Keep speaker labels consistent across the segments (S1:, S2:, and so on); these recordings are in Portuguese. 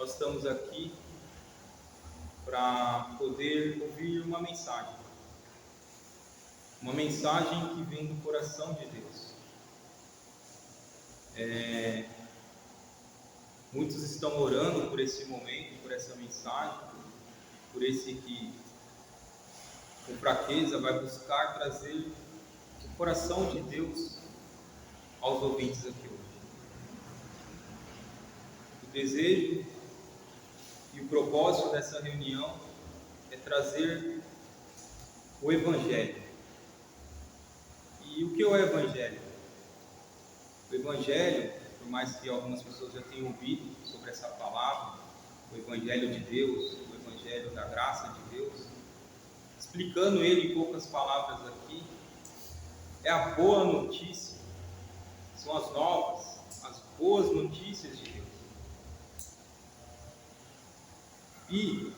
S1: nós estamos aqui para poder ouvir uma mensagem que vem do coração de Deus. Muitos estão orando por esse momento, por essa mensagem, por esse que com fraqueza vai buscar trazer o coração de Deus aos ouvintes aqui hoje. O desejo e o propósito dessa reunião é trazer o Evangelho. E o que é o Evangelho? O Evangelho, por mais que algumas pessoas já tenham ouvido sobre essa palavra, o Evangelho de Deus, o Evangelho da graça de Deus, explicando ele em poucas palavras aqui, é a boa notícia, são as novas, as boas notícias de Deus. E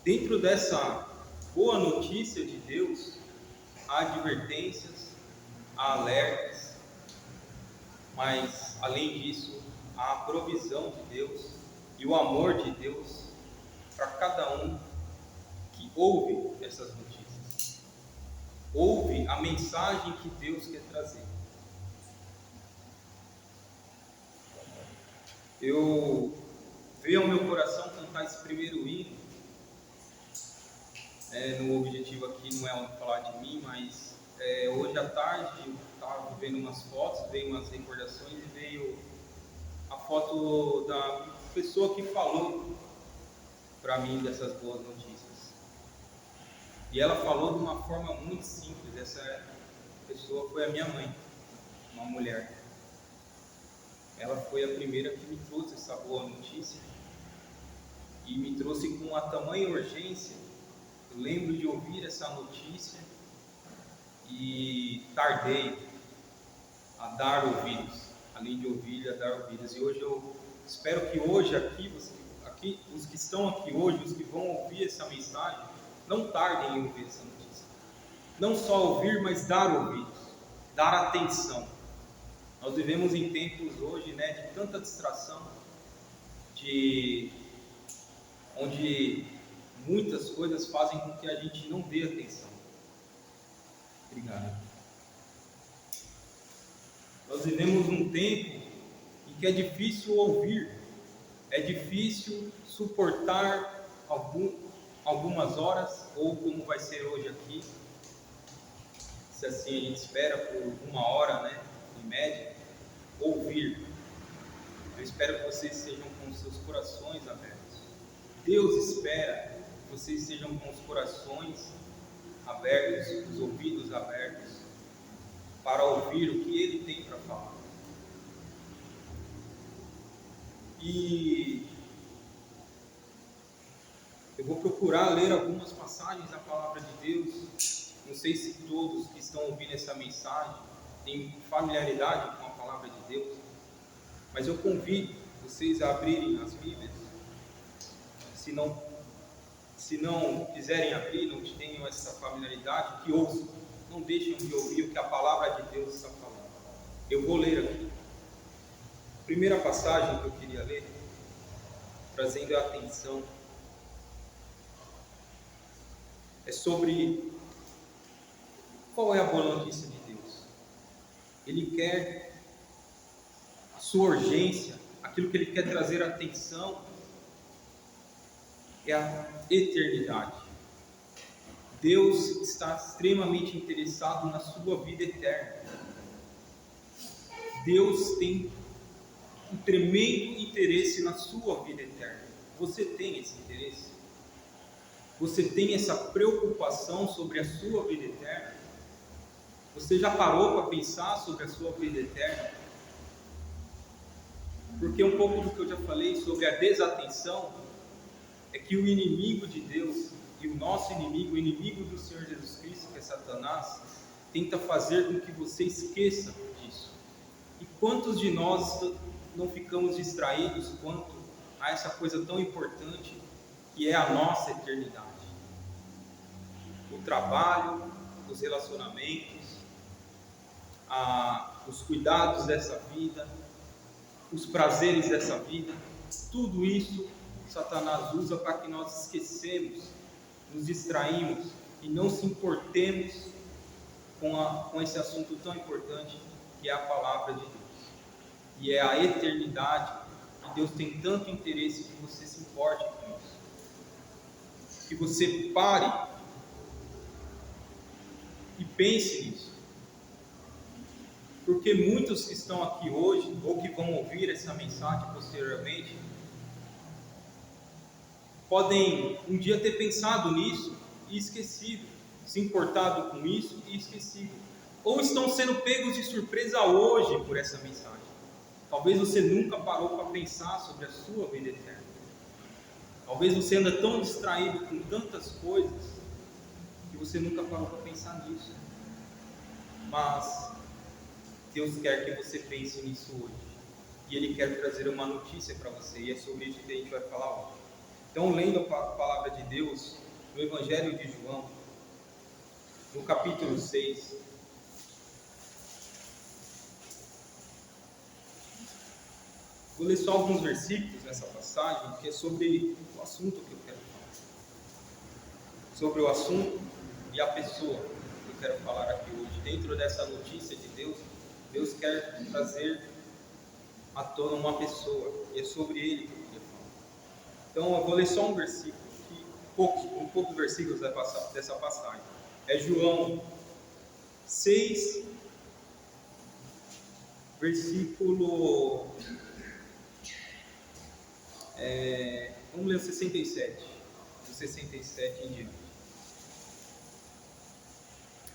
S1: dentro dessa boa notícia de Deus, há advertências, há alertas, mas além disso, há a provisão de Deus e o amor de Deus para cada um que ouve essas notícias, ouve a mensagem que Deus quer trazer. Veio ao meu coração cantar esse primeiro hino. No objetivo aqui não é falar de mim, mas hoje à tarde eu estava vendo umas fotos, veio umas recordações e veio a foto da pessoa que falou para mim dessas boas notícias. E ela falou de uma forma muito simples. Essa pessoa foi a minha mãe, uma mulher. Ela foi a primeira que me trouxe essa boa notícia e me trouxe com uma tamanha urgência. Eu lembro de ouvir essa notícia e tardei a dar ouvidos, além de ouvir, a dar ouvidos. E hoje eu espero que hoje aqui, os que estão aqui hoje, os que vão ouvir essa mensagem, não tardem em ouvir essa notícia. Não só ouvir, mas dar ouvidos, dar atenção. Nós vivemos em tempos hoje, de tanta distração, onde muitas coisas fazem com que a gente não dê atenção. Obrigado. Nós vivemos um tempo em que é difícil ouvir, é difícil suportar algumas horas, ou como vai ser hoje aqui, se assim a gente espera por 1 hora, em média, ouvir. Eu espero que vocês sejam com os seus corações abertos. Deus espera que vocês sejam com os corações abertos, os ouvidos abertos, para ouvir o que Ele tem para falar. E eu vou procurar ler algumas passagens da Palavra de Deus. Não sei se todos que estão ouvindo essa mensagem têm familiaridade com a Palavra de Deus, mas eu convido vocês a abrirem as Bíblias. Se não quiserem abrir, não tenham essa familiaridade, que ouçam, não deixem de ouvir o que a Palavra de Deus está falando. Eu vou ler aqui. A primeira passagem que eu queria ler, trazendo a atenção, é sobre qual é a boa notícia de Deus. Ele quer a sua urgência, aquilo que Ele quer trazer a atenção é a eternidade. Deus está extremamente interessado na sua vida eterna. Deus tem um tremendo interesse na sua vida eterna. Você tem esse interesse? Você tem essa preocupação sobre a sua vida eterna? Você já parou para pensar sobre a sua vida eterna? Porque um pouco do que eu já falei sobre a desatenção é que o inimigo de Deus e o nosso inimigo, o inimigo do Senhor Jesus Cristo, que é Satanás, tenta fazer com que você esqueça disso. E quantos de nós não ficamos distraídos quanto a essa coisa tão importante que é a nossa eternidade? O trabalho, os relacionamentos, os cuidados dessa vida, os prazeres dessa vida, tudo isso Satanás usa para que nós esquecemos, nos distraímos e não se importemos com esse assunto tão importante que é a palavra de Deus. E é a eternidade, e Deus tem tanto interesse que você se importe com isso. Que você pare e pense nisso. Porque muitos que estão aqui hoje, ou que vão ouvir essa mensagem posteriormente, podem um dia ter pensado nisso e esquecido, se importado com isso e esquecido. Ou estão sendo pegos de surpresa hoje por essa mensagem. Talvez você nunca parou para pensar sobre a sua vida eterna. Talvez você anda tão distraído com tantas coisas que você nunca parou para pensar nisso. Mas Deus quer que você pense nisso hoje. E Ele quer trazer uma notícia para você. E é sobre isso que a gente vai falar hoje. Então, lendo a palavra de Deus no Evangelho de João, no capítulo 6, vou ler só alguns versículos nessa passagem, que é sobre o assunto que eu quero falar. Sobre o assunto e a pessoa que eu quero falar aqui hoje. Dentro dessa notícia de Deus, Deus quer trazer à tona uma pessoa, e é sobre ele que eu queria falar. Então, eu vou ler só um versículo, poucos versículos dessa passagem. É João 6, versículo... vamos ler o 67. Do 67 em diante.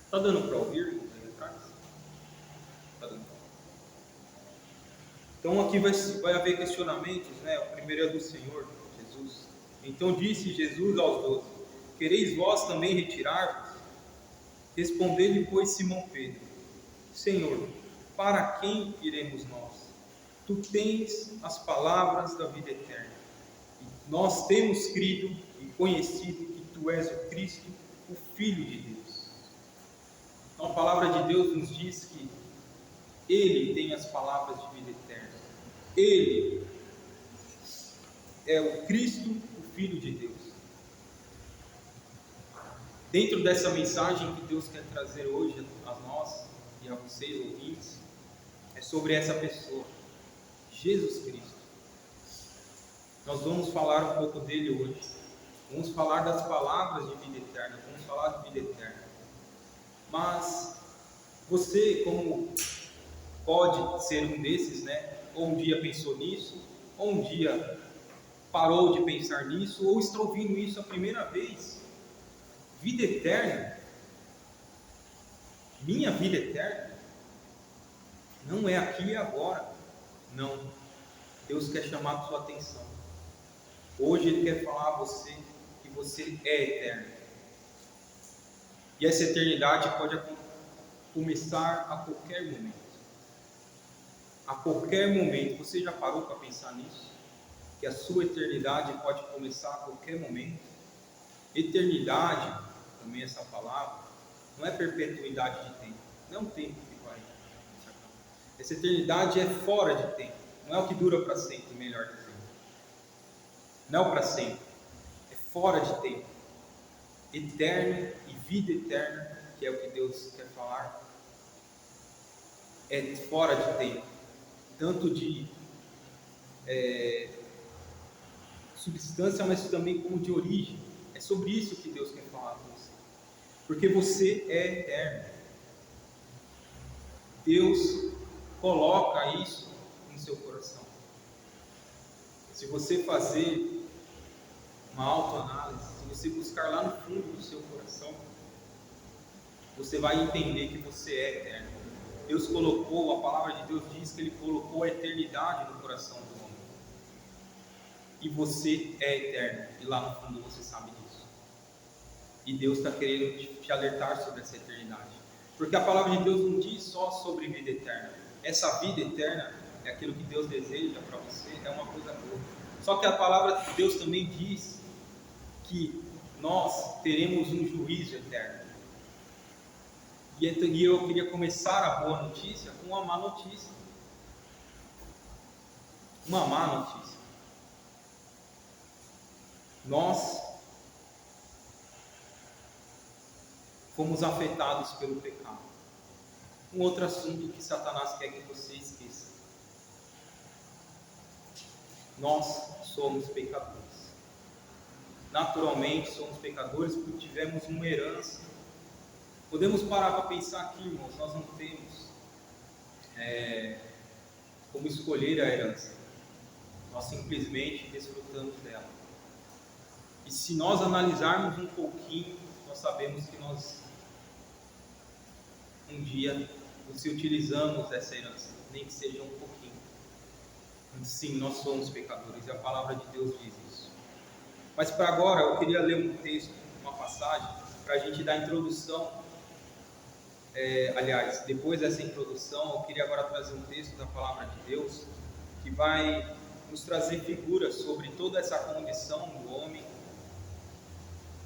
S1: Está dando para ouvir? Tá dando. Então aqui vai haver questionamentos, né? O primeiro é do Senhor Jesus. Então disse Jesus aos 12: Quereis vós também retirar-vos? Respondeu-lhe, pois, Simão Pedro: Senhor, para quem iremos nós? Tu tens as palavras da vida eterna. E nós temos crido e conhecido que Tu és o Cristo, o Filho de Deus. Então a palavra de Deus nos diz que Ele tem as palavras de vida eterna. Ele é o Cristo, o Filho de Deus. Dentro dessa mensagem que Deus quer trazer hoje a nós e a vocês ouvintes, é sobre essa pessoa, Jesus Cristo. Nós vamos falar um pouco dele hoje. Vamos falar das palavras de vida eterna, vamos falar de vida eterna. Mas você, como pode ser um desses, né? Ou um dia pensou nisso, ou um dia parou de pensar nisso, ou está ouvindo isso a primeira vez. Vida eterna, minha vida eterna, não é aqui e agora. Não. Deus quer chamar a sua atenção. Hoje Ele quer falar a você que você é eterno. E essa eternidade pode começar a qualquer momento. A qualquer momento. Você já parou para pensar nisso? Que a sua eternidade pode começar a qualquer momento? Eternidade, também essa palavra, não é perpetuidade de tempo. Não é um tempo que vai se acabar. Essa eternidade é fora de tempo. Não é o que dura para sempre, melhor dizendo. Não é o para sempre. É fora de tempo. Eterno e vida eterna, que é o que Deus quer falar, é fora de tempo. Tanto de substância, mas também como de origem. É sobre isso que Deus quer falar com você. Porque você é eterno. Deus coloca isso no seu coração. Se você fazer uma autoanálise, se você buscar lá no fundo do seu coração, você vai entender que você é eterno. Deus colocou, a palavra de Deus diz que Ele colocou a eternidade no coração do homem. E você é eterno. E lá no fundo você sabe disso. E Deus está querendo te alertar sobre essa eternidade. Porque a palavra de Deus não diz só sobre vida eterna. Essa vida eterna é aquilo que Deus deseja para você, é uma coisa boa. Só que a palavra de Deus também diz que nós teremos um juízo eterno. E eu queria começar a boa notícia com uma má notícia. Uma má notícia. Nós fomos afetados pelo pecado. Um outro assunto que Satanás quer que você esqueça. Nós somos pecadores. Naturalmente somos pecadores porque tivemos uma herança. Podemos parar para pensar aqui, irmãos, nós não temos como escolher a herança. Nós simplesmente desfrutamos dela. E se nós analisarmos um pouquinho, nós sabemos que nós um dia se utilizamos dessa herança, nem que seja um pouquinho. Sim, nós somos pecadores e a palavra de Deus diz isso. Mas para agora eu queria ler um texto, uma passagem, para a gente dar a introdução. Aliás, depois dessa introdução, eu queria agora trazer um texto da palavra de Deus que vai nos trazer figuras sobre toda essa condição do homem,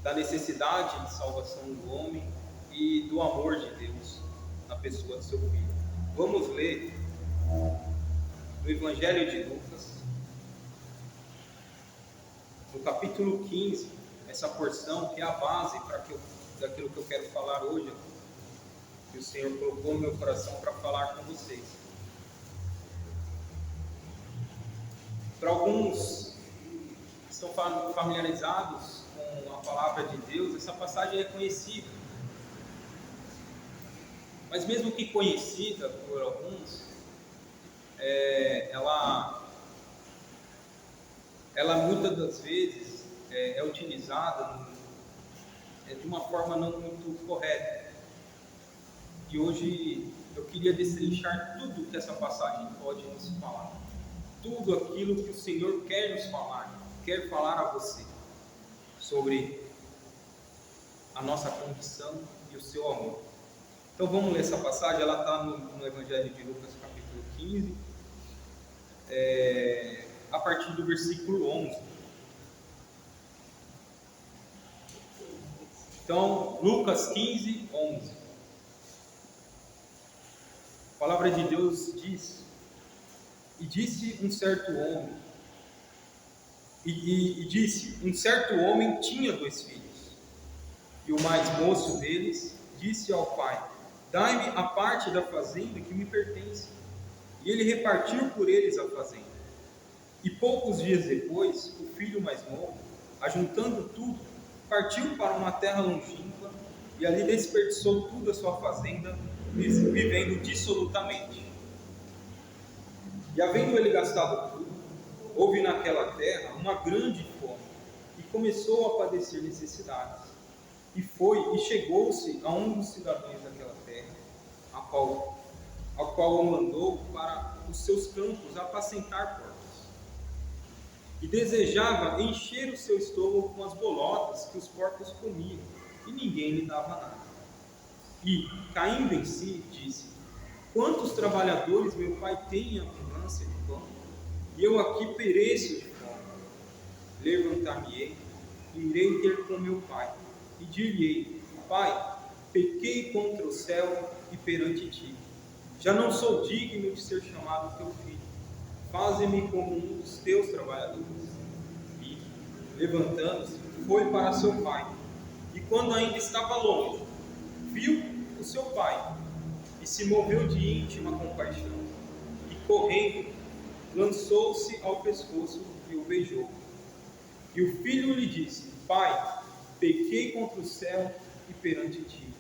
S1: da necessidade de salvação do homem e do amor de Deus na pessoa do seu Filho. Vamos ler no Evangelho de Lucas, no capítulo 15, essa porção que é a base daquilo que eu quero falar hoje, que o Senhor colocou no meu coração para falar com vocês. Para alguns que estão familiarizados com a palavra de Deus, essa passagem é conhecida. Mas mesmo que conhecida por alguns, ela muitas das vezes é utilizada de uma forma não muito correta. E hoje eu queria destrinchar tudo que essa passagem pode nos falar. Tudo aquilo que o Senhor quer nos falar, quer falar a você sobre a nossa condição e o seu amor. Então vamos ler essa passagem, ela está no Evangelho de Lucas, capítulo 15, a partir do versículo 11. Então, Lucas 15, 11. A palavra de Deus diz: E disse um certo homem, um certo homem tinha 2 filhos, e o mais moço deles disse ao pai: Dai-me a parte da fazenda que me pertence. E ele repartiu por eles a fazenda. E poucos dias depois, o filho mais novo, ajuntando tudo, partiu para uma terra longínqua e ali desperdiçou tudo a sua fazenda, vivendo dissolutamente. E havendo ele gastado tudo, houve naquela terra uma grande fome e começou a padecer necessidades. E foi e chegou-se a um dos cidadãos daquela terra, ao qual o mandou para os seus campos apacentar porcos. E desejava encher o seu estômago com as bolotas que os porcos comiam, e ninguém lhe dava nada. E, caindo em si, disse: Quantos trabalhadores meu pai tem em abundância de pão, e eu aqui pereço de fome. Levantar-me-ei e irei ter com meu pai, e dir-lhe-ei: Pai, pequei contra o céu e perante ti. Já não sou digno de ser chamado teu filho. Faze-me como um dos teus trabalhadores. E, levantando-se, foi para seu pai. E quando ainda estava longe, viu o seu pai, e se moveu de íntima compaixão. E, correndo, lançou-se ao pescoço e o beijou. E o filho lhe disse: Pai, pequei contra o céu e perante ti,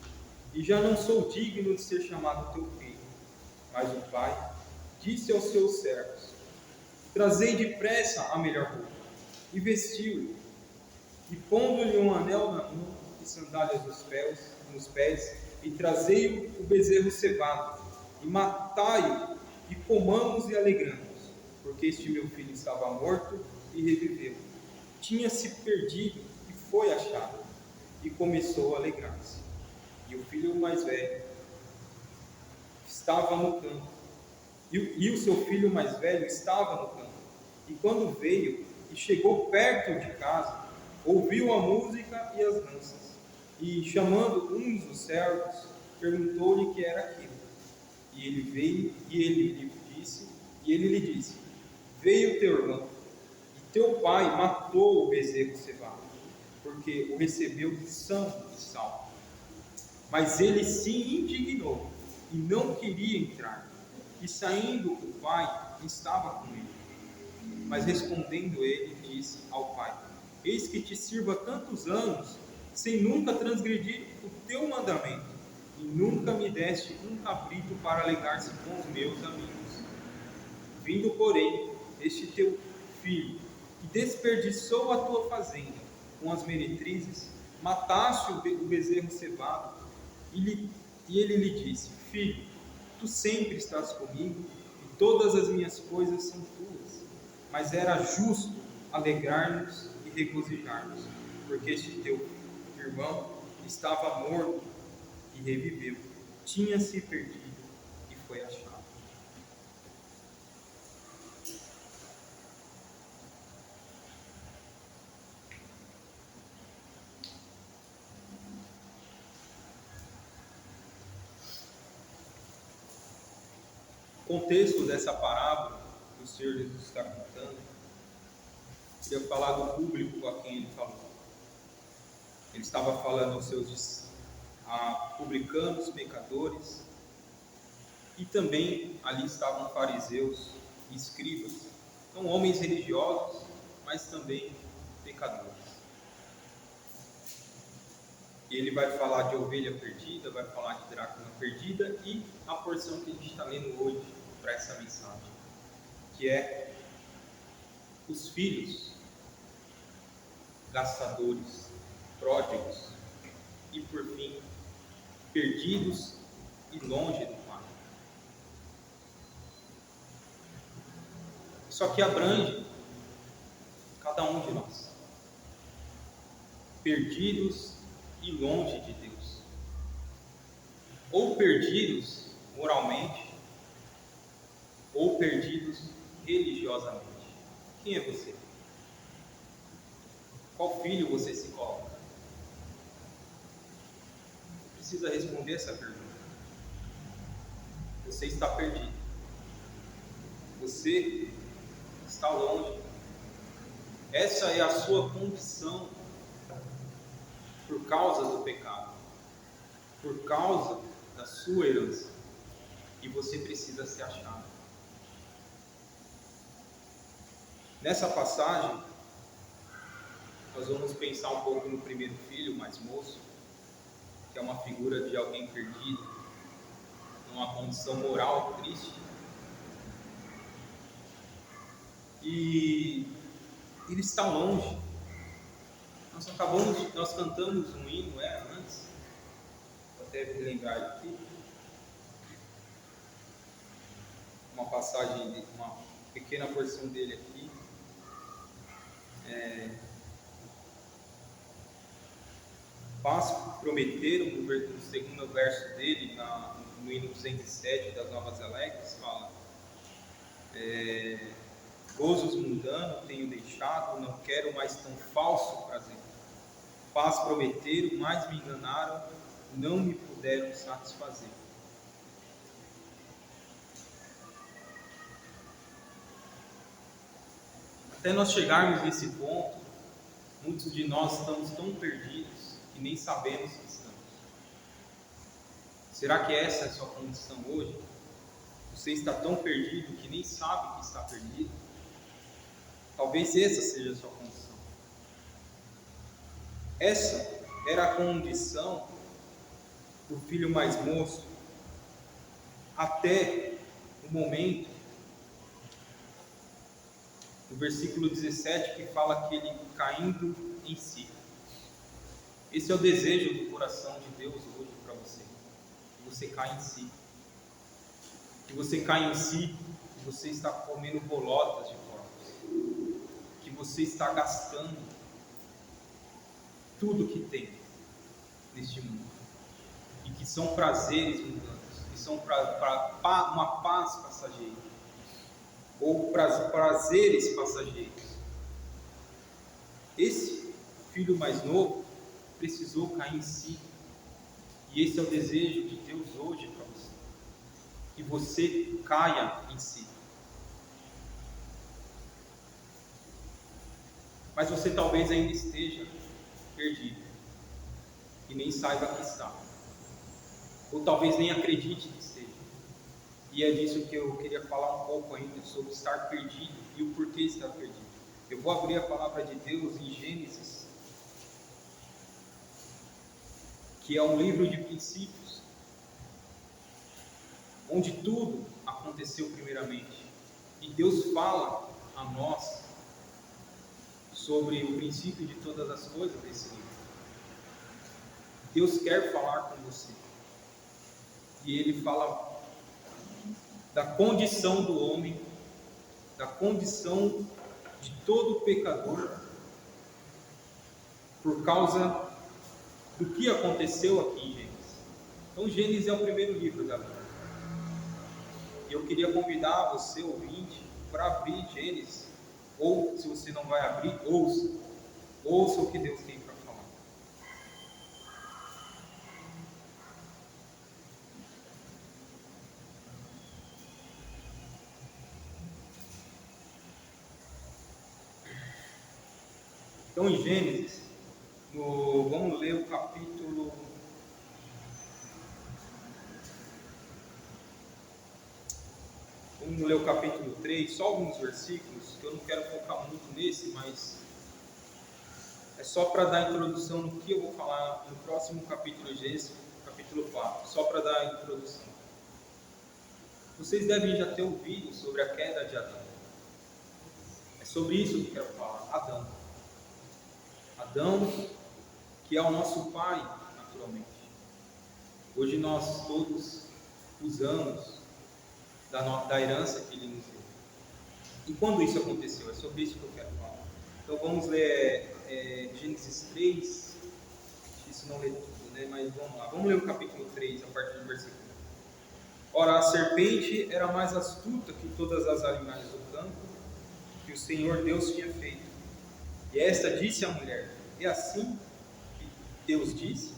S1: e já não sou digno de ser chamado teu filho. Mas o pai disse aos seus servos: Trazei depressa a melhor roupa, e vestiu-lhe, e pondo-lhe um anel na mão e sandálias nos pés, e trazei o bezerro cevado, e matai-o, e comamos e alegramos, porque este meu filho estava morto e reviveu. Tinha-se perdido e foi achado, e começou a alegrar-se. E o filho mais velho estava no campo, e o seu filho mais velho estava no campo. E quando veio e chegou perto de casa, ouviu a música e as danças. E chamando um dos servos, perguntou-lhe o que era aquilo. E ele veio, e ele lhe disse: Veio teu irmão, e Teu pai matou o bezerro cevado, porque o recebeu são e salvo. Mas ele se indignou e não queria entrar. E saindo o pai estava com ele. Mas respondendo ele, disse ao pai: Eis que te sirvo há tantos anos, sem nunca transgredir o teu mandamento, e nunca me deste um cabrito para alegar-se com os meus amigos. Vindo, porém, este teu filho, que desperdiçou a tua fazenda com as meretrizes, mataste o bezerro cevado, e ele lhe disse: Filho, tu sempre estás comigo, e todas as minhas coisas são tuas. Mas era justo alegrar-nos e regozijar-nos, porque este teu irmão estava morto e reviveu, tinha-se perdido e foi achado. O contexto dessa parábola que o Senhor Jesus está contando, queria falar do público a quem ele falou. Ele estava falando aos seus publicanos, pecadores, e também ali estavam fariseus e escribas. Então, homens religiosos, mas também pecadores. E ele vai falar de ovelha perdida, vai falar de dracma perdida, e a porção que a gente está lendo hoje para essa mensagem, que é os filhos gastadores, pródigos e, por fim, perdidos e longe do Pai. Isso aqui abrange cada um de nós, perdidos e longe de Deus, ou perdidos moralmente, ou perdidos religiosamente. Quem é você? Qual filho você se coloca? Precisa responder essa pergunta. Você está perdido. Você está longe. Essa é a sua condição por causa do pecado, por causa da sua herança. E você precisa se achar. Nessa passagem, nós vamos pensar um pouco no primeiro filho, mais moço, que é uma figura de alguém perdido, numa condição moral triste. E ele está longe. Nós cantamos um hino antes, vou até me lembrar aqui, uma passagem, uma pequena porção dele aqui. Paz prometeram, no segundo verso dele, no hino 207 das Novas Alegres, fala: gozos mundanos tenho deixado, não quero mais tão falso prazer. Paz prometeram, mas me enganaram, não me puderam satisfazer. Até nós chegarmos nesse ponto, muitos de nós estamos tão perdidos que nem sabemos que estamos. Será que essa é a sua condição hoje? Você está tão perdido que nem sabe que está perdido? Talvez essa seja a sua condição. Essa era a condição do filho mais moço até o momento do versículo 17, que fala que ele caindo em si. Esse é o desejo do coração de Deus hoje para você. Que você caia em si. Que você caia em si, que você está comendo bolotas de porcos. Que você está gastando tudo que tem neste mundo. E que são prazeres mundanos, que são uma paz passageira. Ou prazeres passageiros. Esse filho mais novo precisou cair em si. E esse é o desejo de Deus hoje para você. Que você caia em si. Mas você talvez ainda esteja perdido e nem saiba que está, ou talvez nem acredite que esteja. E é disso que eu queria falar um pouco ainda, sobre estar perdido e o porquê estar perdido. Eu vou abrir a palavra de Deus em Gênesis, que é um livro de princípios, onde tudo aconteceu primeiramente. E Deus fala a nós sobre o princípio de todas as coisas desse livro. Deus quer falar com você. E Ele fala da condição do homem, da condição de todo pecador, por causa do que aconteceu aqui em Gênesis. Então, Gênesis é o primeiro livro da Bíblia. E eu queria convidar você, ouvinte, para abrir Gênesis, ou se você não vai abrir, ouça o que Deus tem para falar. Então, em Gênesis, vamos ler o capítulo. Vamos ler o capítulo 3, só alguns versículos, que eu não quero focar muito nesse, mas é só para dar introdução no que eu vou falar no próximo capítulo de Gênesis, capítulo 4, só para dar a introdução. Vocês devem já ter ouvido sobre a queda de Adão. É sobre isso que eu quero falar, Adão. Adão, que é o nosso pai, naturalmente. Hoje nós todos usamos da herança que ele nos deu. E quando isso aconteceu? É sobre isso que eu quero falar. Então vamos ler Gênesis 3. Isso não lê tudo, né? Mas vamos lá. Vamos ler o capítulo 3, a partir do versículo 1. Ora, a serpente era mais astuta que todas as animais do campo que o Senhor Deus tinha feito. E esta disse à mulher: é assim que Deus disse: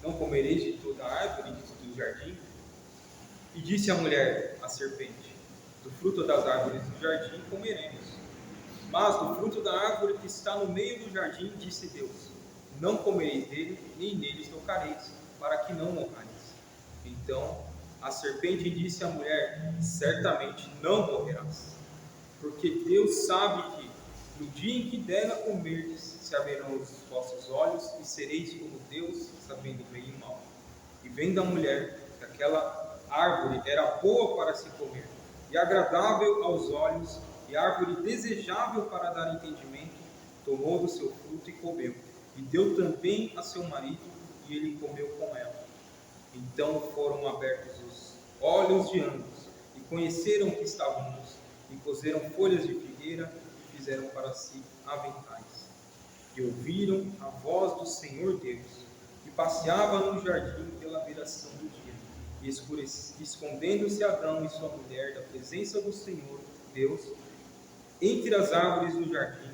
S1: não comereis de toda árvore do jardim? E disse a mulher à serpente: do fruto das árvores do jardim comeremos. Mas do fruto da árvore que está no meio do jardim, disse Deus: não comereis dele, nem neles tocareis, para que não morrais. Então a serpente disse à mulher: certamente não morrerás, porque Deus sabe que no dia em que dela comerdes, se abrirão os vossos olhos e sereis como Deus, sabendo o bem e o mal. E vendo a mulher que aquela árvore era boa para se comer, e agradável aos olhos, e árvore desejável para dar entendimento, tomou do seu fruto e comeu, e deu também a seu marido, e ele comeu com ela. Então foram abertos os olhos de ambos, e conheceram que estavam nus, e coseram folhas de figueira, e fizeram para si aventais. E ouviram a voz do Senhor Deus, que passeava no jardim pela viração do dia. E escondendo-se Adão e sua mulher da presença do Senhor Deus, entre as árvores do jardim,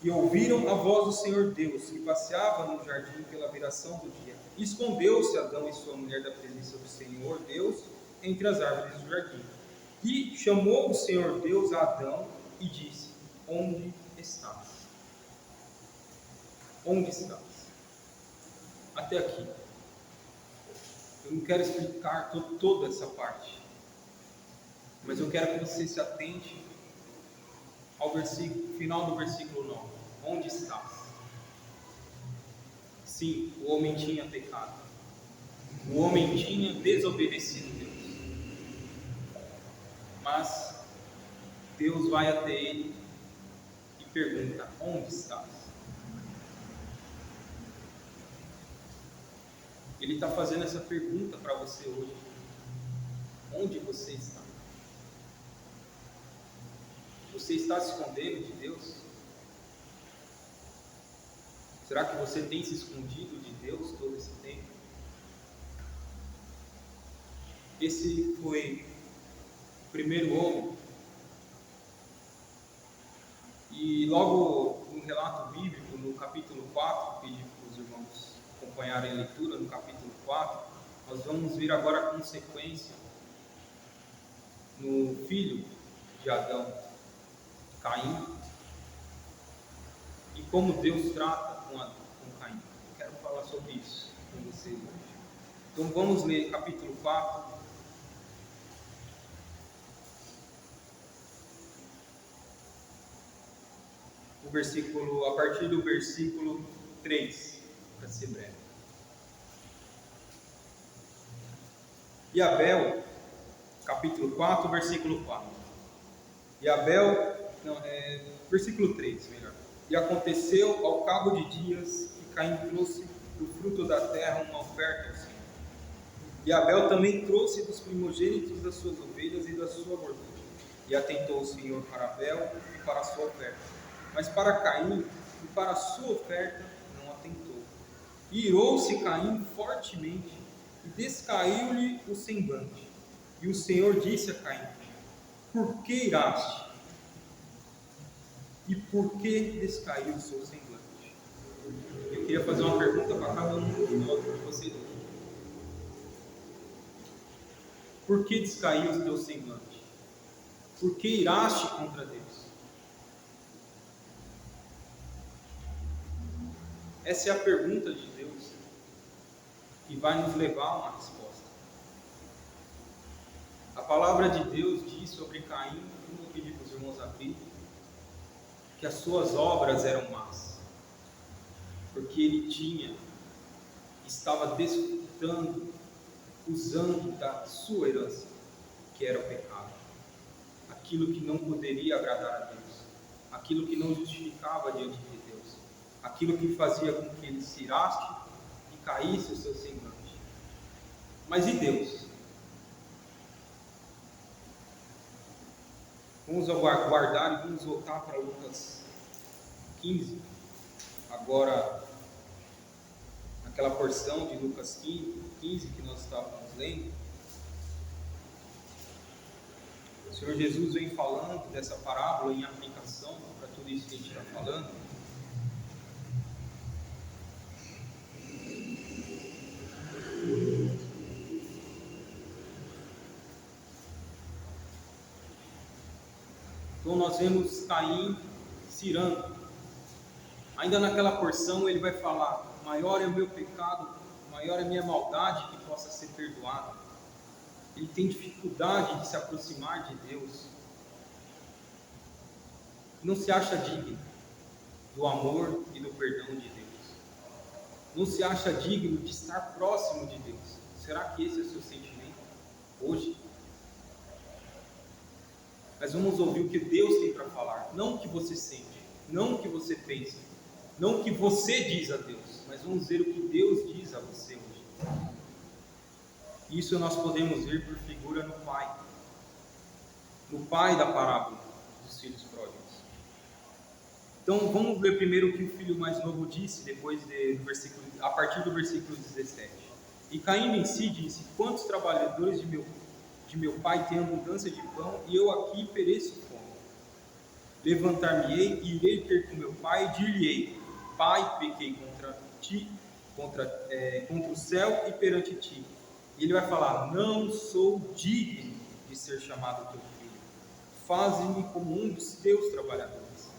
S1: e ouviram a voz do Senhor Deus, que passeava no jardim pela viração do dia. Escondeu-se Adão e sua mulher da presença do Senhor Deus, entre as árvores do jardim. E chamou o Senhor Deus a Adão e disse: onde estás? Onde estás? Até aqui. Eu não quero explicar toda essa parte, mas eu quero que você se atente ao final do versículo 9. Onde estás? Sim, o homem tinha pecado. O homem tinha desobedecido a Deus. Mas Deus vai até ele e pergunta: onde estás? Ele está fazendo essa pergunta para você hoje. Onde você está? Você está se escondendo de Deus? Será que você tem se escondido de Deus todo esse tempo? Esse foi o primeiro homem. E logo no relato bíblico, no capítulo 4, pedi para os irmãos acompanharem a leitura, no capítulo 4, nós vamos ver agora a consequência no filho de Adão. Caim e como Deus trata com Caim. Eu quero falar sobre isso com vocês hoje. Então vamos ler capítulo 4. A partir do versículo 3, para ser breve. E Abel, capítulo 4, versículo 4. E Abel, versículo 3, melhor. E aconteceu ao cabo de dias que Caim trouxe do fruto da terra uma oferta ao Senhor. E Abel também trouxe dos primogênitos das suas ovelhas e da sua gordura. E atentou o Senhor para Abel e para a sua oferta. Mas para Caim e para a sua oferta não atentou. E irou-se Caim fortemente e descaiu-lhe o semblante. E o Senhor disse a Caim: por que iraste? E por que descaiu o seu semblante? Eu queria fazer uma pergunta para cada um de vocês. Por que descaiu o teu semblante? Por que iraste contra Deus? Essa é a pergunta de Deus que vai nos levar a uma resposta. A palavra de Deus diz sobre Caim, como eu pedi para os irmãos abrirem, que as suas obras eram más, porque ele estava desfrutando, usando da sua herança, que era o pecado, aquilo que não poderia agradar a Deus, aquilo que não justificava diante de Deus, aquilo que fazia com que ele se irasse e caísse o seu semblante. Mas e Deus? Vamos aguardar e vamos voltar para Lucas 15, agora naquela porção de Lucas 15 que nós estávamos lendo. O Senhor Jesus vem falando dessa parábola em aplicação para tudo isso que a gente está falando. Então nós vemos Caim se irando. Ainda naquela porção ele vai falar: maior é o meu pecado, maior é a minha maldade que possa ser perdoada. Ele tem dificuldade de se aproximar de Deus. Não se acha digno do amor e do perdão de Deus. Não se acha digno de estar próximo de Deus. Será que esse é o seu sentimento hoje? Mas vamos ouvir o que Deus tem para falar, não o que você sente, não o que você pensa, não o que você diz a Deus, mas vamos ver o que Deus diz a você hoje. Isso nós podemos ver por figura no pai da parábola dos filhos pródigos. Então vamos ver primeiro o que o filho mais novo disse, a partir do versículo 17. E caindo em si disse: quantos trabalhadores de meu pai têm abundância de pão, e eu aqui pereço fome. Levantar-me-ei e irei ter com meu pai, e dir-lhe-ei: Pai, pequei contra ti, contra o céu e perante ti. E ele vai falar: não sou digno de ser chamado teu filho, faze-me como um dos teus trabalhadores.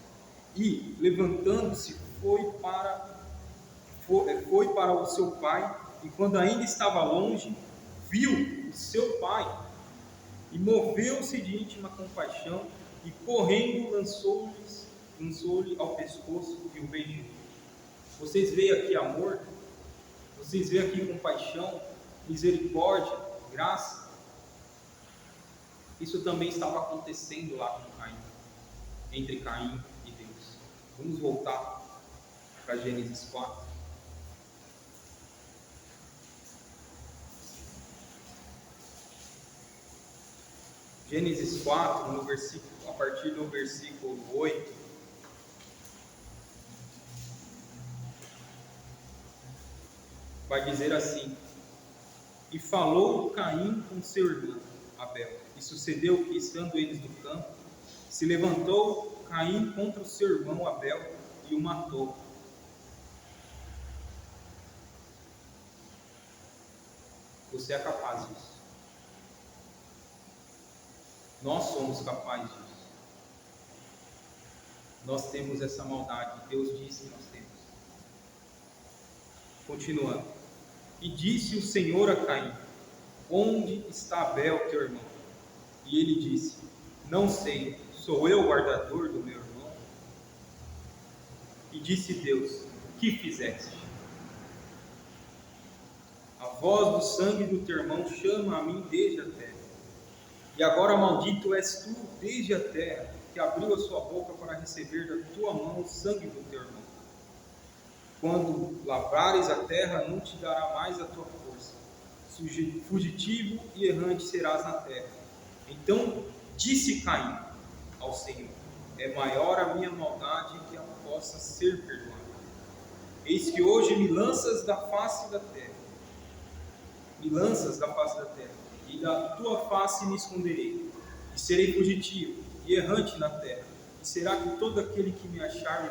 S1: E levantando-se foi para o seu pai, e quando ainda estava longe, viu o seu pai, e moveu-se de íntima compaixão, e correndo lançou-lhe ao pescoço e o beijou. Vocês veem aqui amor? Vocês veem aqui compaixão, misericórdia, graça? Isso também estava acontecendo lá com Caim, entre Caim e Deus. Vamos voltar para Gênesis 4. Gênesis 4, a partir do versículo 8, vai dizer assim: e falou Caim com seu irmão Abel, e sucedeu que, estando eles no campo, se levantou Caim contra o seu irmão Abel e o matou. Você é capaz disso. Nós somos capazes disso. Nós temos essa maldade. Deus disse que nós temos. Continuando. E disse o Senhor a Caim: onde está Abel, teu irmão? E ele disse: não sei, sou eu o guardador do meu irmão? E disse Deus: que fizeste? A voz do sangue do teu irmão chama a mim desde a terra. E agora maldito és tu desde a terra, que abriu a sua boca para receber da tua mão o sangue do teu irmão. Quando lavrares a terra, não te dará mais a tua força. Fugitivo e errante serás na terra. Então disse Caim ao Senhor: é maior a minha maldade que ela possa ser perdoada. Eis que hoje me lanças da face da terra. Me lanças da face da terra, e da tua face me esconderei, e serei fugitivo e errante na terra. E será que todo aquele que me achar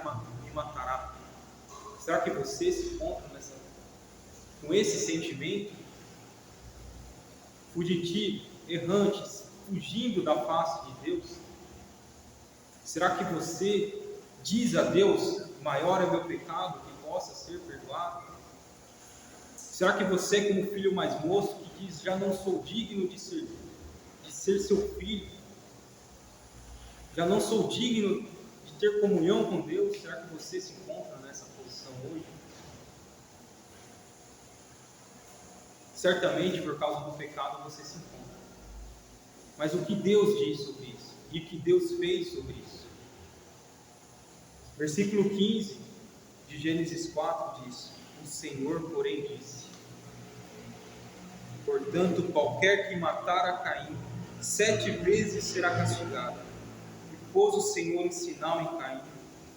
S1: me matará? Será que você se encontra com esse sentimento? Fugitivo, errante, fugindo da face de Deus? Será que você diz a Deus: maior é meu pecado que possa ser perdoado? Será que você, como filho mais moço, que diz: já não sou digno de ser seu filho, já não sou digno de ter comunhão com Deus, será que você se encontra nessa posição hoje? Certamente por causa do pecado você se encontra. Mas o que Deus diz sobre isso? E o que Deus fez sobre isso? Versículo 15 de Gênesis 4 diz: o Senhor, porém, disse: portanto, qualquer que matar a Caim, 7 vezes será castigado. E pôs o Senhor um sinal em Caim,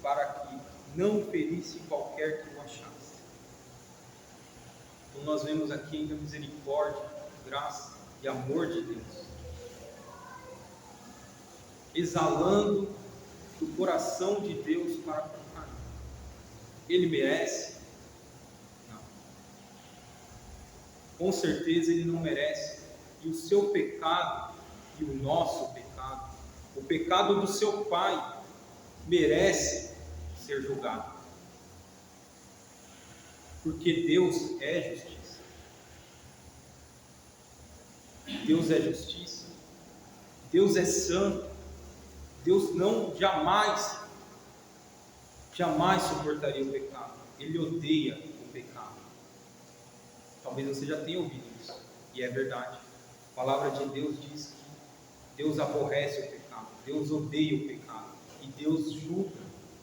S1: para que não o ferisse qualquer que o achasse. Então nós vemos aqui ainda misericórdia, graça e amor de Deus, exalando do coração de Deus para com Caim. Ele merece? Não. Com certeza ele não merece. E o seu pecado e o nosso pecado, o pecado do seu pai, merece ser julgado. Porque Deus é justiça. Deus é justiça. Deus é santo. Deus jamais suportaria o pecado. Ele odeia o pecado. Talvez você já tenha ouvido isso. E é verdade. A palavra de Deus diz que Deus aborrece o pecado. Deus odeia o pecado. E Deus julga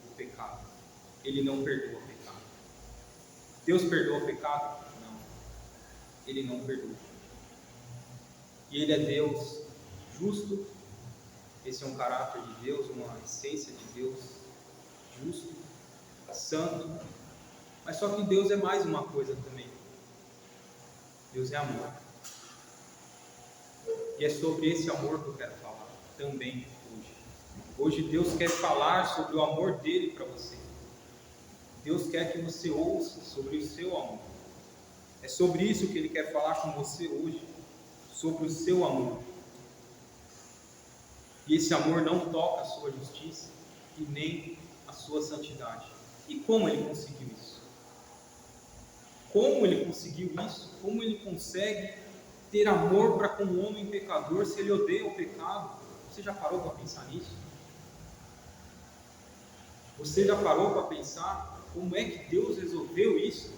S1: o pecado. Ele não perdoa o pecado. Deus perdoa o pecado? Não. Ele não perdoa. E Ele é Deus justo. Esse é um caráter de Deus, uma essência de Deus justo, santo. Mas só que Deus é mais uma coisa também. Deus é amor. E é sobre esse amor que eu quero falar também hoje. Hoje Deus quer falar sobre o amor dele para você. Deus quer que você ouça sobre o seu amor. É sobre isso que Ele quer falar com você hoje, sobre o seu amor. E esse amor não toca a sua justiça e nem a sua santidade. E como Ele conseguiu isso? Como Ele conseguiu isso? Como Ele consegue ter amor para com um homem pecador se Ele odeia o pecado? Você já parou para pensar nisso? Você já parou para pensar como é que Deus resolveu isso?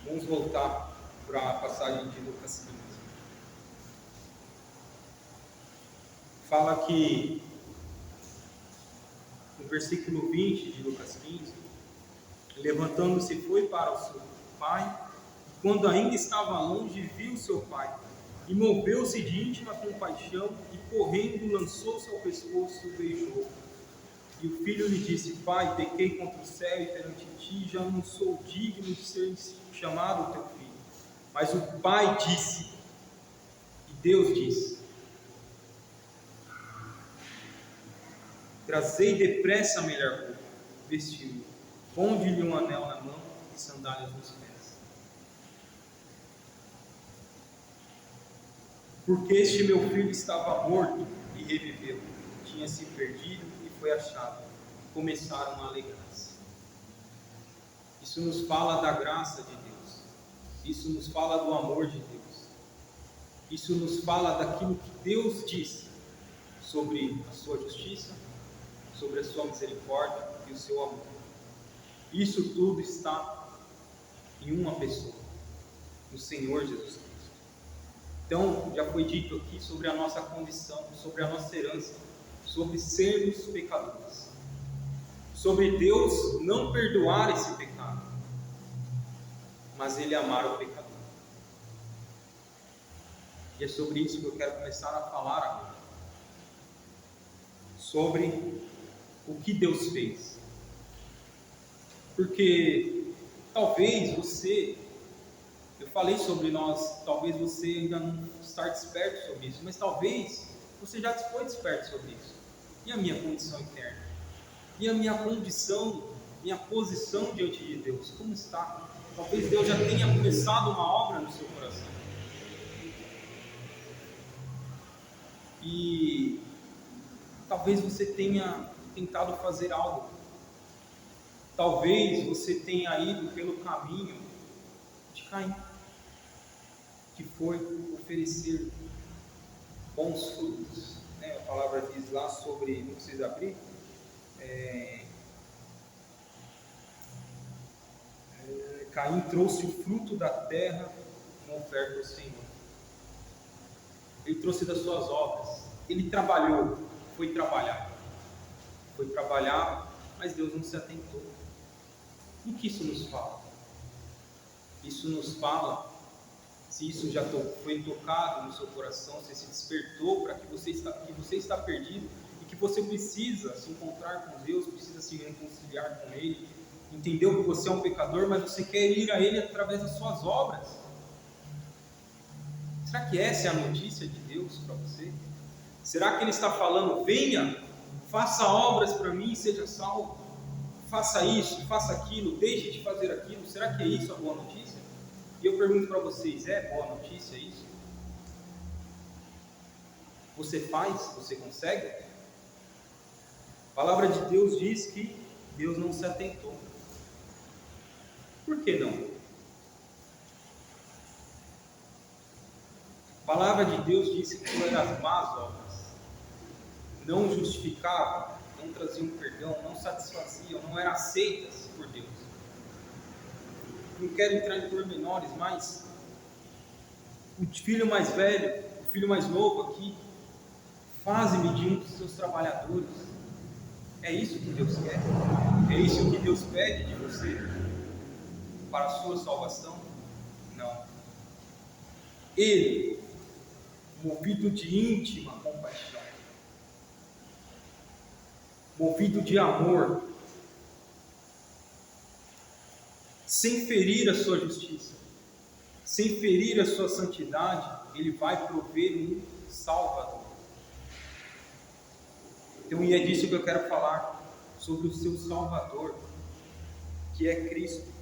S1: Vamos voltar para a passagem de Lucas 15. Fala que no versículo 20 de Lucas 15, levantando-se foi para o seu pai, e quando ainda estava longe, viu seu pai, e moveu-se de íntima compaixão, e correndo lançou-se ao pescoço e o beijou. E o filho lhe disse: pai, pequei contra o céu e perante ti, já não sou digno de ser chamado teu filho. Mas o pai disse, e Deus disse: trazei depressa a melhor roupa, vestiu-lhe, ponde-lhe um anel na mão e sandálias nos pés. Porque este meu filho estava morto e reviveu, tinha se perdido e foi achado. Começaram a alegrar-se. Isso nos fala da graça de Deus. Isso nos fala do amor de Deus. Isso nos fala daquilo que Deus disse sobre a sua justiça, sobre a sua misericórdia e o seu amor. Isso tudo está em uma pessoa, no Senhor Jesus Cristo. Então, já foi dito aqui sobre a nossa condição, sobre a nossa herança, sobre sermos pecadores, sobre Deus não perdoar esse pecado, mas Ele amar o pecador. E é sobre isso que eu quero começar a falar agora. Sobre o que Deus fez. Porque talvez você, eu falei sobre nós, talvez você ainda não está desperto sobre isso, mas talvez você já foi desperto sobre isso. E a minha condição interna? E a minha condição, minha posição diante de Deus, como está? Talvez Deus já tenha começado uma obra no seu coração. E talvez você tenha tentado fazer algo. Talvez você tenha ido pelo caminho de Caim, que foi oferecer bons frutos. A palavra diz lá sobre, não precisa abrir, Caim trouxe o fruto da terra como oferta ao Senhor. Ele trouxe das suas obras. Ele trabalhou, foi trabalhar, mas Deus não se atentou. O que isso nos fala? Isso nos fala, se isso já foi tocado no seu coração, se se despertou para que você está perdido e que você precisa se encontrar com Deus, precisa se reconciliar com Ele, entendeu que você é um pecador, mas você quer ir a Ele através das suas obras. Será que essa é a notícia de Deus para você? Será que Ele está falando, venha, faça obras para mim e seja salvo? Faça isso, faça aquilo, deixe de fazer aquilo. Será que é isso a boa notícia? E eu pergunto para vocês, é boa notícia isso? Você faz? Você consegue? A palavra de Deus diz que Deus não se atentou. Por que não? A palavra de Deus disse que as más obras não justificavam, não traziam perdão, não satisfaziam, não eram aceitas por Deus. Não quero entrar em pormenores, mas o filho mais velho, o filho mais novo aqui, faze-me de um dos seus trabalhadores. É isso que Deus quer? É isso que Deus pede de você para a sua salvação? Não. Ele, movido de íntima compaixão, movido de amor, sem ferir a sua justiça, sem ferir a sua santidade, Ele vai prover um Salvador. Então, e é disso que eu quero falar, sobre o seu Salvador, que é Cristo.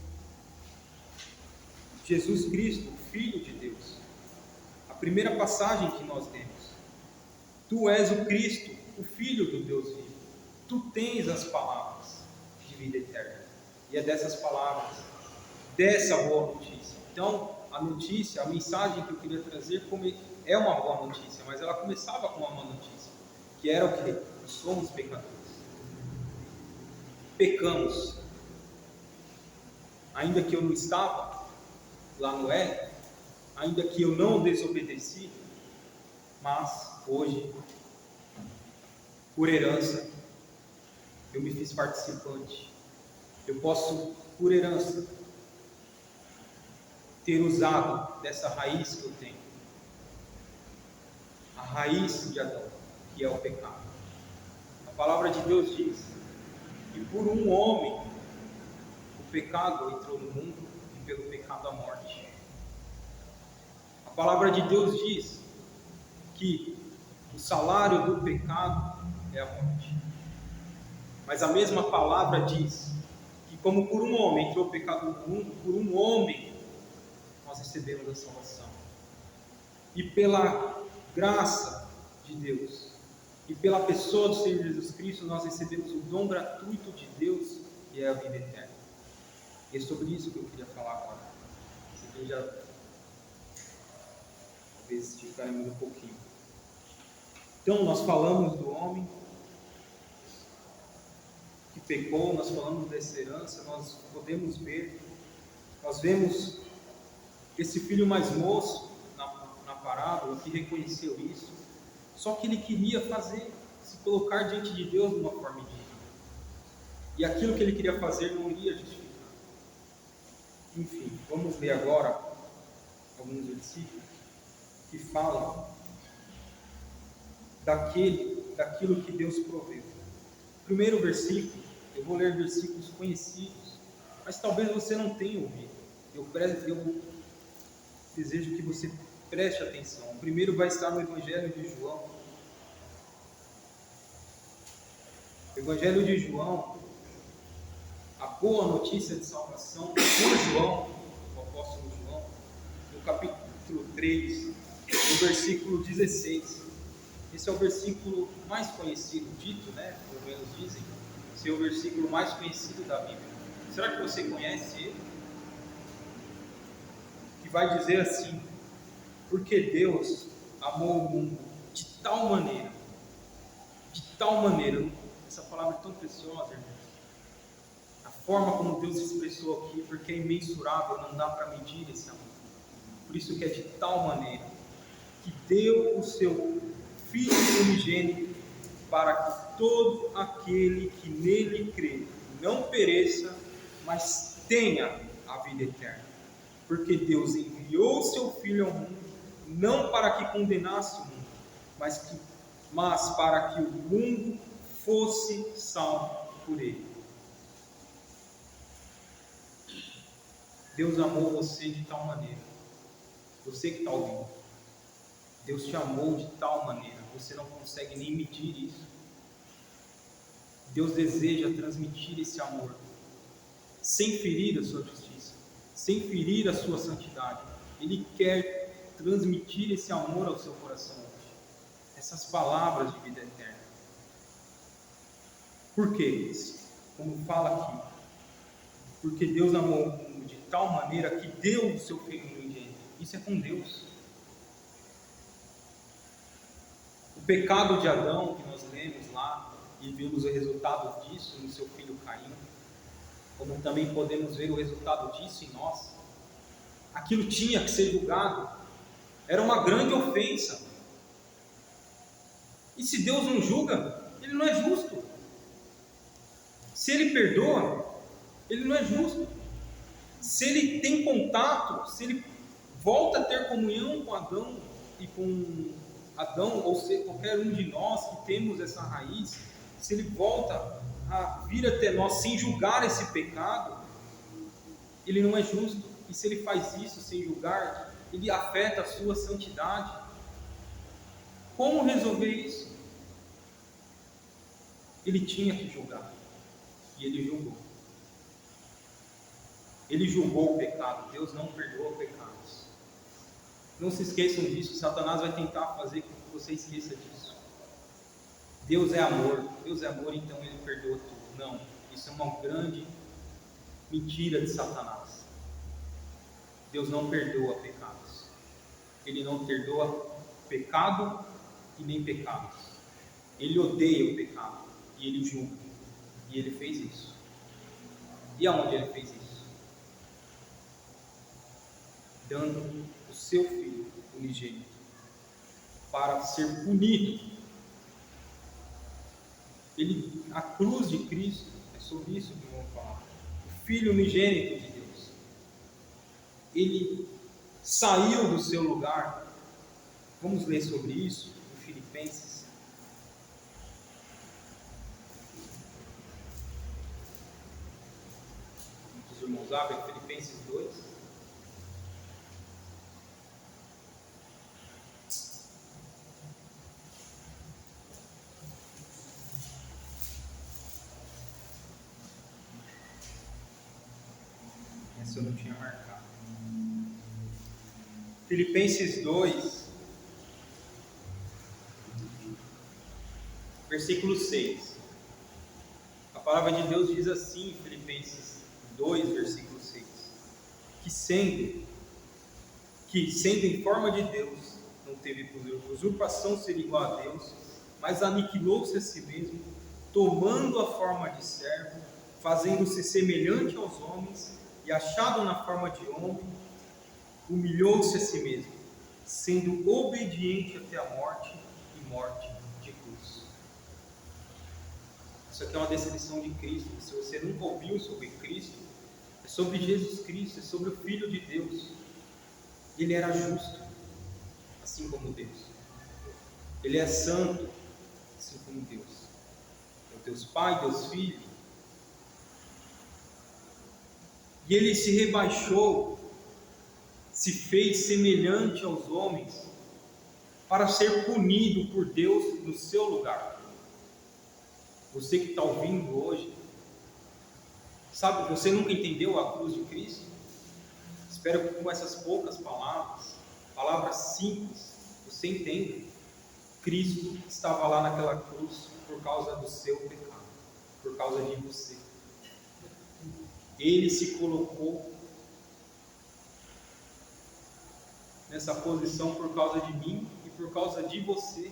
S1: Jesus Cristo, o Filho de Deus. A primeira passagem que nós temos. Tu és o Cristo, o Filho do Deus vivo. Tu tens as palavras de vida eterna. E é dessas palavras, dessa boa notícia. Então, a notícia, a mensagem que eu queria trazer é uma boa notícia, mas ela começava com uma má notícia, que era o que? Nós somos pecadores. Pecamos. Ainda que eu não estava lá no Éden, ainda que eu não desobedeci, mas hoje, por herança, eu me fiz participante. Eu posso, por herança, ter usado dessa raiz que eu tenho, a raiz de Adão, que é o pecado. A palavra de Deus diz que por um homem o pecado entrou no mundo e pelo pecado a morte. A palavra de Deus diz que o salário do pecado é a morte. Mas a mesma palavra diz que como por um homem entrou o pecado no mundo, por um homem nós recebemos a salvação. E pela graça de Deus e pela pessoa do Senhor Jesus Cristo nós recebemos o dom gratuito de Deus, que é a vida eterna. E é sobre isso que eu queria falar agora. Isso aqui já talvez esticaremos um pouquinho. Então nós falamos do homem que pecou, nós falamos dessa herança, nós podemos ver, nós vemos esse filho mais moço na parábola que reconheceu isso, só que ele queria se colocar diante de Deus de uma forma digna. E aquilo que ele queria fazer não iria justificar. Enfim, vamos ler agora alguns versículos que falam daquilo que Deus proveu. Primeiro versículo, eu vou ler versículos conhecidos, mas talvez você não tenha ouvido. Eu desejo que você preste atenção. O primeiro vai estar no Evangelho de João. O Evangelho de João, a boa notícia de salvação por João, o apóstolo João, no capítulo 3, no versículo 16. Esse é o versículo mais conhecido, dito, né? Pelo menos dizem, esse é o versículo mais conhecido da Bíblia. Será que você conhece ele? Que vai dizer assim: porque Deus amou o mundo de tal maneira, essa palavra é tão preciosa, irmãos. A forma como Deus expressou aqui, porque é imensurável, não dá para medir esse amor. Por isso que é de tal maneira que deu o seu Filho unigênito, para que todo aquele que nele crê não pereça, mas tenha a vida eterna. Porque Deus enviou o seu Filho ao mundo, não para que condenasse o mundo, mas para que o mundo fosse salvo por ele. Deus amou você de tal maneira, você que está ouvindo, Deus te amou de tal maneira, você não consegue nem medir isso. Deus deseja transmitir esse amor, sem ferir a sua justiça, sem ferir a sua santidade. Ele quer transmitir esse amor ao seu coração hoje, essas palavras de vida eterna. Por quê? Como fala aqui, porque Deus amou o mundo de tal maneira que deu o seu Filho unigênito. Isso é com Deus. O pecado de Adão, que nós lemos lá, e vimos o resultado disso no seu filho Caim, como também podemos ver o resultado disso em nós. Aquilo tinha que ser julgado, era uma grande ofensa. E se Deus não julga, Ele não é justo. Se Ele perdoa, Ele não é justo. Se Ele tem contato, se Ele volta a ter comunhão com Adão e com Adão, ou seja, qualquer um de nós que temos essa raiz, se Ele volta a vir até nós sem julgar esse pecado, Ele não é justo. E se Ele faz isso sem julgar, Ele afeta a sua santidade. Como resolver isso? Ele tinha que julgar, e Ele julgou. Ele julgou o pecado. Deus não perdoa pecados. Não se esqueçam disso. Satanás vai tentar fazer com que você esqueça disso. Deus é amor, então Ele perdoa tudo. Não, isso é uma grande mentira de Satanás. Deus não perdoa pecados. Ele não perdoa pecado e nem pecados. Ele odeia o pecado e Ele julga. E Ele fez isso. E aonde Ele fez isso? Dando o seu Filho unigênito para ser punido. A cruz de Cristo, é sobre isso que vamos falar. O Filho unigênito de Deus, Ele saiu do seu lugar. Vamos ler sobre isso em Filipenses. Os irmãos abrem Filipenses 2. Essa eu não tinha marcado. Filipenses 2, versículo 6. A palavra de Deus diz assim em Filipenses 2, versículo 6, que sendo em forma de Deus, não teve por usurpação ser igual a Deus, mas aniquilou-se a si mesmo, tomando a forma de servo, fazendo-se semelhante aos homens, e achado na forma de homem, humilhou-se a si mesmo, sendo obediente até a morte, e morte de cruz. Isso aqui é uma descrição de Cristo. Se você nunca ouviu sobre Cristo, é sobre Jesus Cristo, é sobre o Filho de Deus. Ele era justo, assim como Deus. Ele é santo, assim como Deus. É Deus Pai, Deus Filho. E ele se rebaixou, se fez semelhante aos homens, para ser punido por Deus no seu lugar. Você que está ouvindo hoje, sabe, você nunca entendeu a cruz de Cristo? Espero que com essas poucas palavras simples, você entenda. Cristo estava lá naquela cruz por causa do seu pecado, por causa de você. Ele se colocou nessa posição por causa de mim e por causa de você.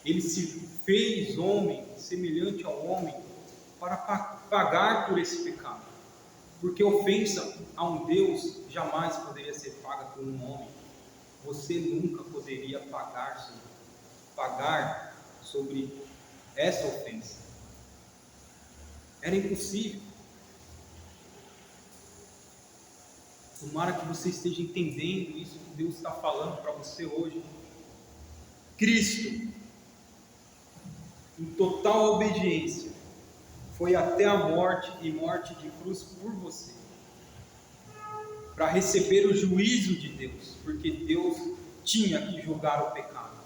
S1: Ele se fez homem, semelhante ao homem, para pagar por esse pecado. Porque ofensa a um Deus jamais poderia ser paga por um homem. Você nunca poderia pagar sobre essa ofensa. Era impossível. Tomara que você esteja entendendo isso que Deus está falando para você hoje. Cristo, em total obediência, foi até a morte e morte de cruz por você, para receber o juízo de Deus, porque Deus tinha que julgar o pecado.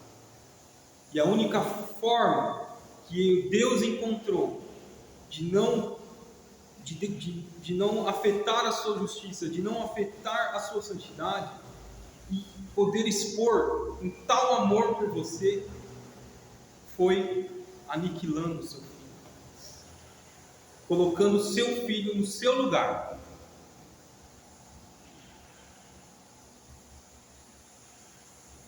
S1: E a única forma que Deus encontrou de não afetar a sua justiça, de não afetar a sua santidade, e poder expor um tal amor por você, foi aniquilando o seu filho, colocando o seu filho no seu lugar,